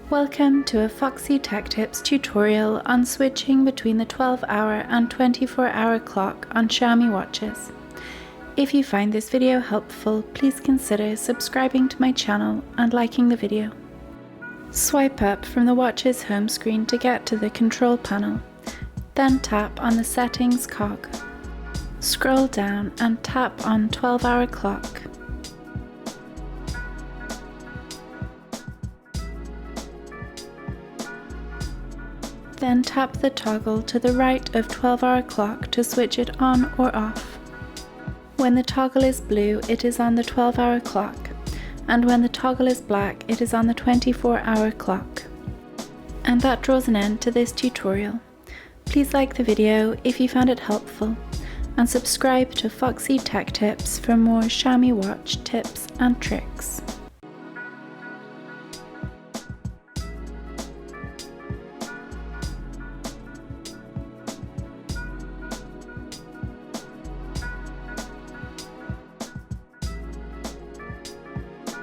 Welcome to a Foxy Tech Tips tutorial on switching between the 12-hour and 24-hour clock on Xiaomi watches. If you find this video helpful, please consider subscribing to my channel and liking the video. Swipe up from the watch's home screen to get to the control panel, then tap on the settings cog. Scroll down and tap on 12-hour clock. Then tap the toggle to the right of 12-hour clock to switch it on or off. When the toggle is blue, it is on the 12-hour clock, and when the toggle is black, it is on the 24-hour clock. And that draws an end to this tutorial. Please like the video if you found it helpful, and subscribe to Foxy Tech Tips for more Xiaomi watch tips and tricks.